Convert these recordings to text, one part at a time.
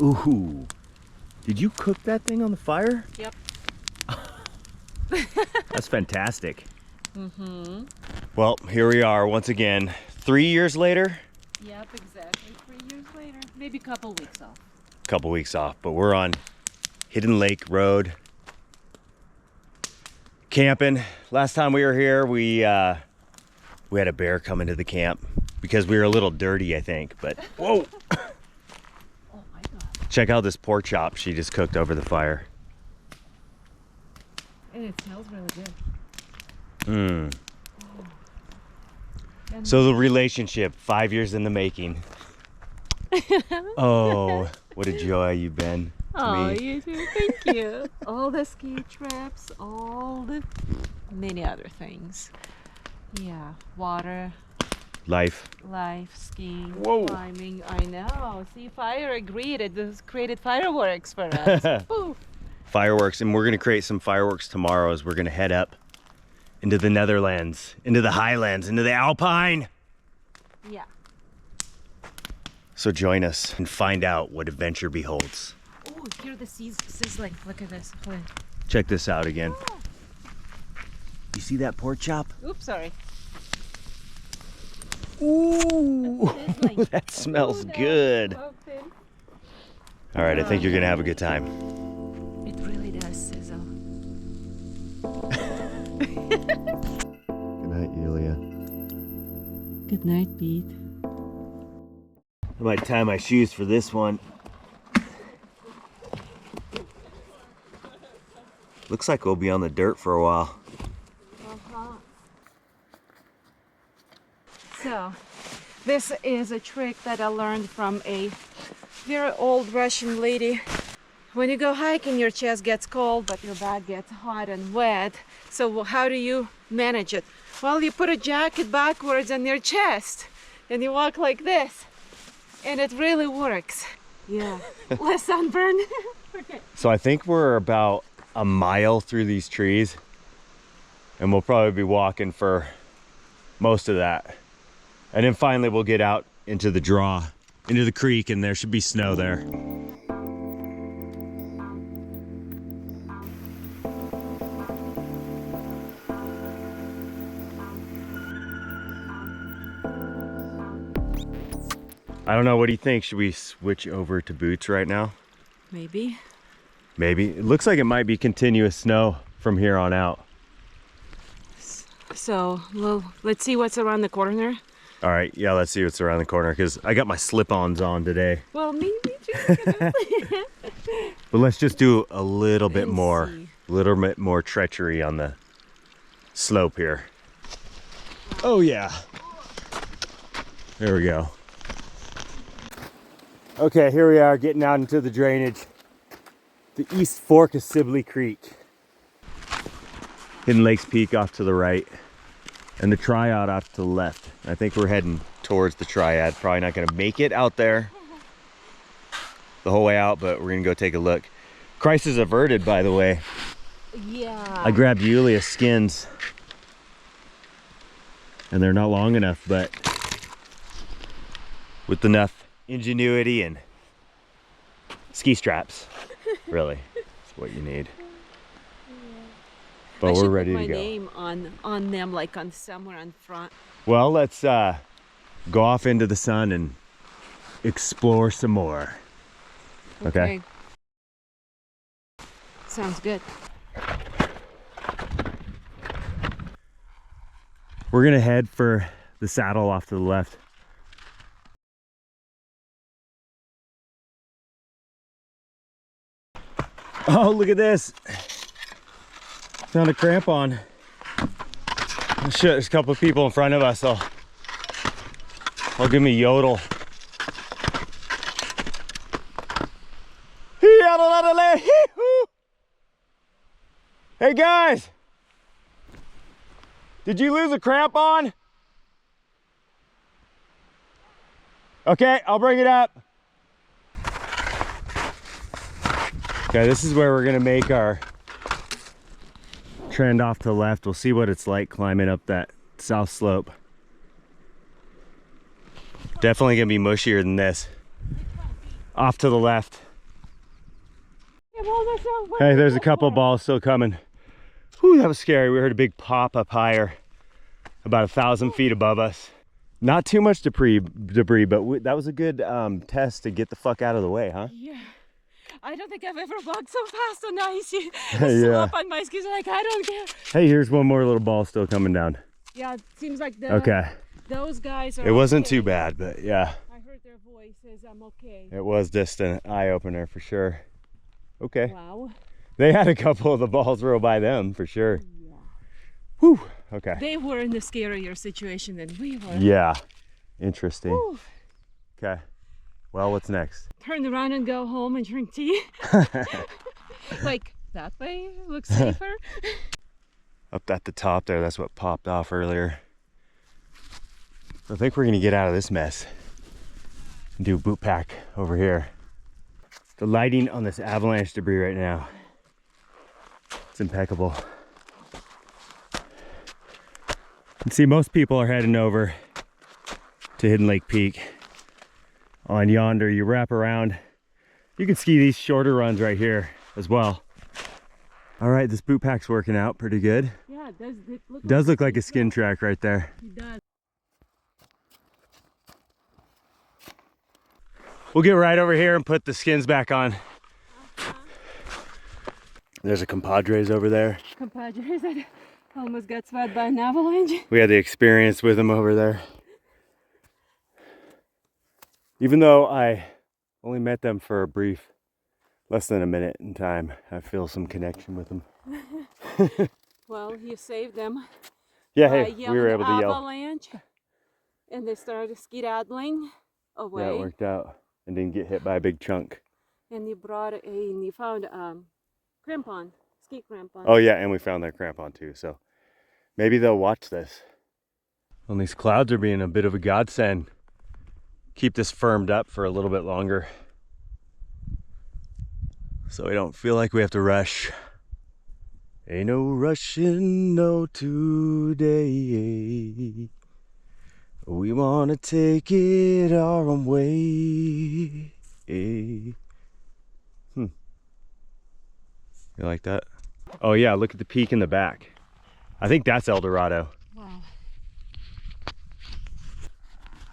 Ooh. Did you cook that thing on the fire? Yep. That's fantastic. Mm-hmm. Well, here we are once again, 3 years later. Yep, exactly. 3 years later. Maybe a couple weeks off. Couple weeks off, but we're on Hidden Lake Road. Camping. Last time we were here, we had a bear come into the camp because we were a little dirty, I think, but whoa. Oh my God. Check out this pork chop she just cooked over the fire. And it smells really good. Mmm. And So the relationship, 5 years in the making. Oh, what a joy you've been to oh, me. you too. Thank you. All the ski trips, all the many other things. Yeah, water, Life. life, skiing, Whoa. climbing. I know. See, fire agreed. It just created fireworks for us. Woo. Fireworks, and we're gonna create some fireworks tomorrow as we're gonna head up into the Netherlands, into the Highlands, into the Alpine. Yeah. So join us and find out what adventure beholds. Oh, hear the seas sizzling. Look at this. Hold on. Check this out again. You see that pork chop? Oops, sorry. Ooh, Sizzling. that smells Ooh, that good. something. All right, I think you're gonna have a good time. It really does sizzle. Good night, Yuliya. Good night, Pete. I might tie my shoes for this one. Looks like we'll be on the dirt for a while. So, this is a trick that I learned from a very old Russian lady. When you go hiking, your chest gets cold, but your back gets hot and wet. So how do you manage it? Well, you put a jacket backwards on your chest and you walk like this. And it really works. Yeah, less sunburn. Okay. So I think we're about a mile through these trees, and we'll probably be walking for most of that. And then finally we'll get out into the draw, into the creek, and there should be snow there. I don't know, what do you think? Should we switch over to boots right now? Maybe. Maybe. It looks like it might be continuous snow from here on out. So, well, let's see what's around the corner. All right, yeah, let's see what's around the corner, because I got my slip-ons on today. Well, me too. But let's just do a little bit And more, see. a little bit more treachery on the slope here. Oh yeah. There we go. Okay, here we are getting out into the drainage. The East Fork of Sibley Creek. Hidden Lakes Peak off to the right, and the Triad off to the left. I think we're heading towards the Triad. Probably not gonna make it out there the whole way out, but we're gonna go take a look. Crisis averted, by the way. Yeah. I grabbed Yuliya's skins, and they're not long enough, but with enough ingenuity and ski straps, really, that's what you need. But we're ready to go. I should put my name on them, like on somewhere on front. Well, let's go off into the sun and explore some more. Okay. Sounds good. We're gonna head for the saddle off to the left. Oh, look at this. Found a crampon. Oh, shit, there's a couple of people in front of us. I'll give me yodel. Hey guys, did you lose a crampon? Okay, I'll bring it up. Okay, this is where we're gonna make our trend off to the left. We'll see what it's like climbing up that south slope. Definitely gonna be mushier than this. Off to the left. myself. Hey, there's a couple balls still coming. Whew, that was scary. We heard a big pop up higher, about 1,000 feet above us. Not too much debris, but that was a good test to get the fuck out of the way, huh? Yeah. I don't think I've ever walked so fast on ice. Yeah. Slope on my skis, like, I don't care. Hey, here's one more little ball still coming down. Yeah, it seems like those guys are It wasn't okay. too bad, but yeah. I heard their voices. I'm okay. It was just an eye-opener for sure. Okay. Wow. They had a couple of the balls roll by them for sure. Yeah. Whew. Okay. They were in a scarier situation than we were. Yeah. Interesting. Whew. Okay. Well, what's next? Turn around and go home and drink tea. Like, that way looks safer. Up at the top there, that's what popped off earlier. I think we're gonna get out of this mess and do a boot pack over here. The lighting on this avalanche debris right now, it's impeccable. And see, most people are heading over to Hidden Lake Peak. On yonder, you wrap around. You can ski these shorter runs right here as well. All right, this boot pack's working out pretty good. Yeah, it Does look like a skin track right there. It does. We'll get right over here and put the skins back on. There's a compadres over there. Compadres that almost got swept by an avalanche. We had the experience with them over there. Even though I only met them for a brief, less than a minute in time, I feel some connection with them. Well, you saved them. Yeah, hey, we were able to yell. Avalanche, and they started skedaddling away. Yeah, it worked out and didn't get hit by a big chunk. And you found crampon, ski crampon. Oh yeah, and we found their crampon too, so maybe they'll watch this. Well, these clouds are being a bit of a godsend. Keep this firmed up for a little bit longer so we don't feel like we have to rush. Ain't no rushing, no today. We wanna take it our own way. You like that? Oh yeah, look at the peak in the back. I think that's El Dorado. Wow.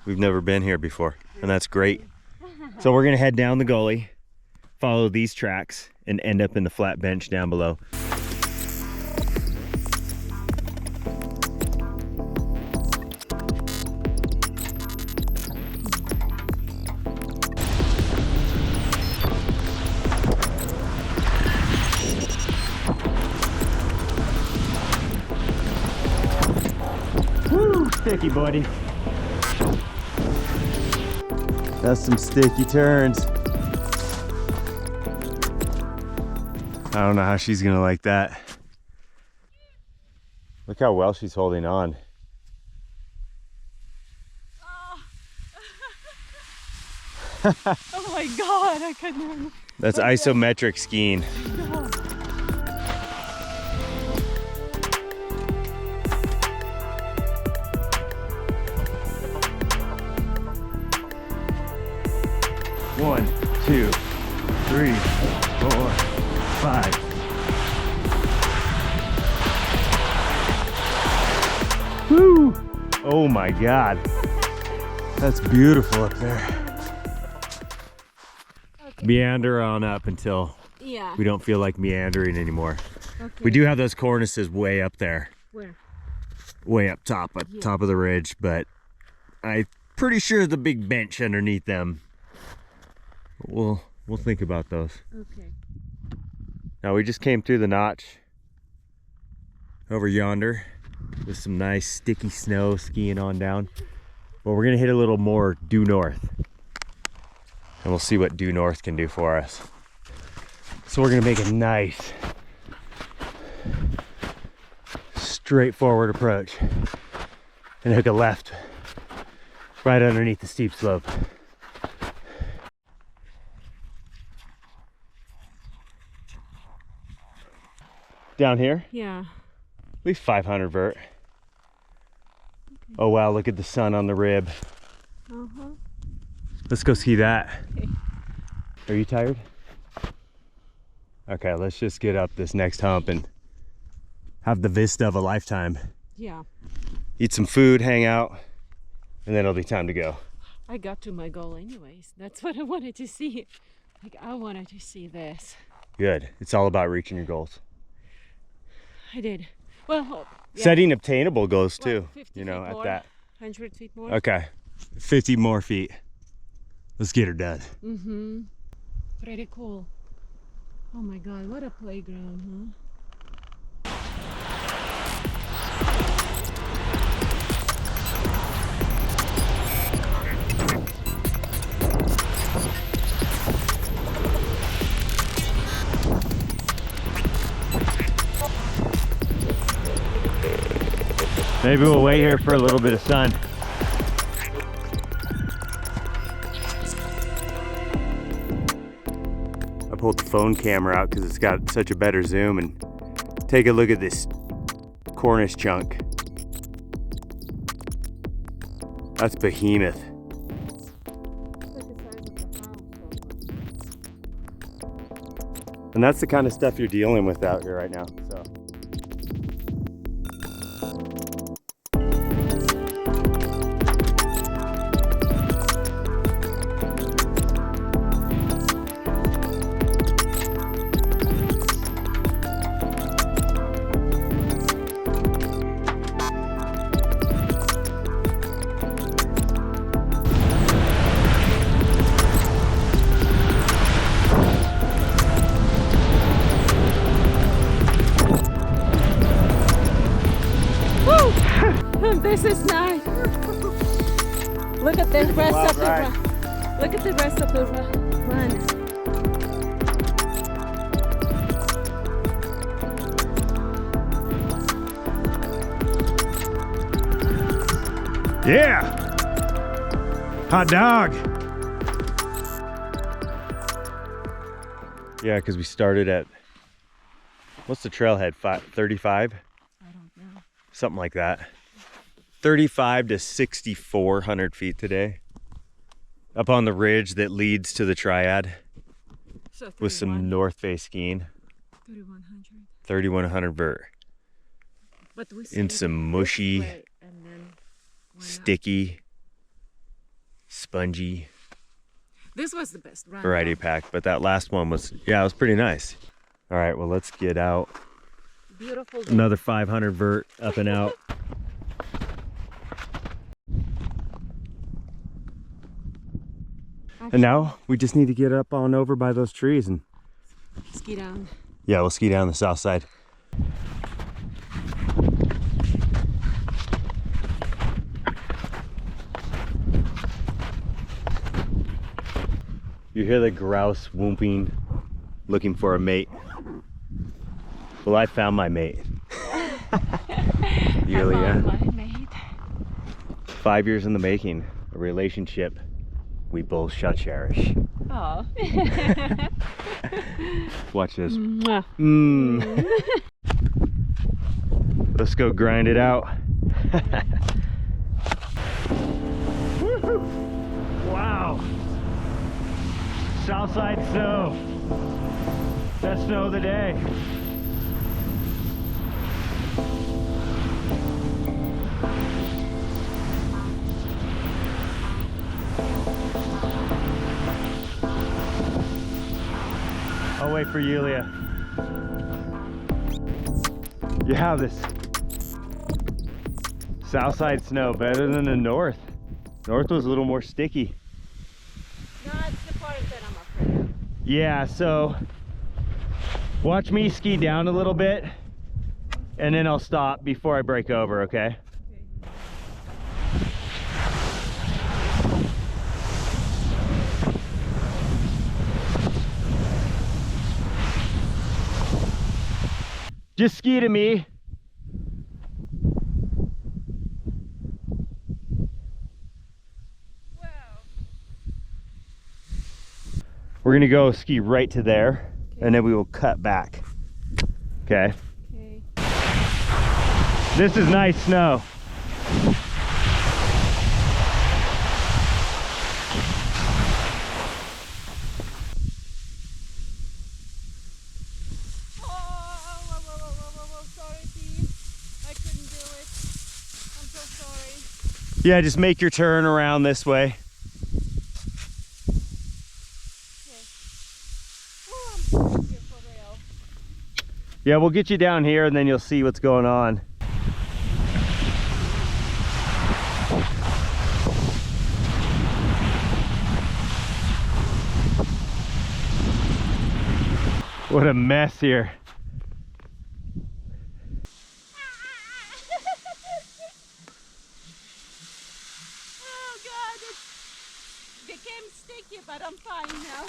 We've never been here before, and that's great. So we're gonna head down the gully, follow these tracks, and end up in the flat bench down below. Woo, sticky buddy. That's some sticky turns. I don't know how she's gonna like that. Look how well she's holding on. Oh my God, I couldn't. That's isometric skiing. One, two, three, 4, 5. Woo! Oh my God. That's beautiful up there. Okay. Meander on up until we don't feel like meandering anymore. Okay. We do have those cornices way up there. Where? Way up top, at the top of the ridge, but I'm pretty sure the big bench underneath them. We'll think about those. Okay. Now we just came through the notch over yonder with some nice sticky snow skiing on down. But we're gonna hit a little more due north. And we'll see what due north can do for us. So we're gonna make a nice, straightforward approach and hook a left right underneath the steep slope. Down here? Yeah. At least 500 vert. Okay. Oh wow, look at the sun on the rib. Uh-huh. Let's Let's go ski that. Okay. Are you tired? Okay, let's just get up this next hump and have the vista of a lifetime. Yeah. Eat some food, hang out, and then it'll be time to go. I got to my goal anyways. That's what I wanted to see. Like, I wanted to see this. Good. It's all about reaching your goals. I did. Well, yeah. Setting obtainable goals Well, too, 50 you know, feet at more, that. 100 feet more. Okay, 50 more feet. Let's get her done. Mm-hmm. Pretty cool. Oh my God, what a playground, huh? Maybe we'll wait here for a little bit of sun. I pulled the phone camera out because it's got such a better zoom, and take a look at this Cornish chunk. That's behemoth. And that's the kind of stuff you're dealing with out here right now. So. This is nice. Look at the rest of the run. Look at the rest of the run. Yeah! Hot dog! Yeah, because we started at, what's the trailhead, 35? I don't know. Something like that. 35 to 6,400 feet today. Up on the ridge that leads to the Triad. So with some north face skiing. 3,100. 3,100 vert. But we in some mushy, sticky, spongy. This was the best run. Variety pack, but that last one was, yeah, it was pretty nice. All right, well, let's get out. Beautiful day. Another 500 vert up and out. And now we just need to get up on over by those trees and ski down. Yeah, we'll ski down the south side. You hear the grouse whooping, looking for a mate. Well, I found my mate. Yuliya. My mate. 5 years in the making, a relationship we both shall cherish. Oh. Watch this. Mwah. Let's go grind it out. Wow. Southside snow. Best snow of the day. I'll wait for Yuliya. You have this Southside snow better than the north. North was a little more sticky. No, it's the part that I'm afraid of. Yeah, so watch me ski down a little bit and then I'll stop before I break over, okay? Just ski to me. Wow. We're gonna go ski right to there, and then we will cut back. Okay? Okay. This is nice snow. Yeah, just make your turn around this way. Oh, I'm stuck here for real. Yeah, we'll get you down here and then you'll see what's going on. What a mess here. Oh God, it became sticky, but I'm fine now.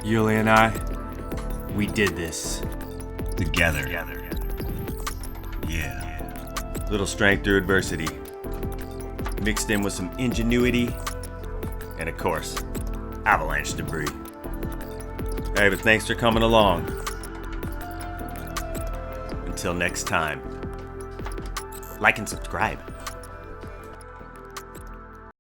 Yuliya and I, we did this together. Yeah. Little strength through adversity, mixed in with some ingenuity, and of course, avalanche debris. Hey, but thanks for coming along. Until next time, like and subscribe.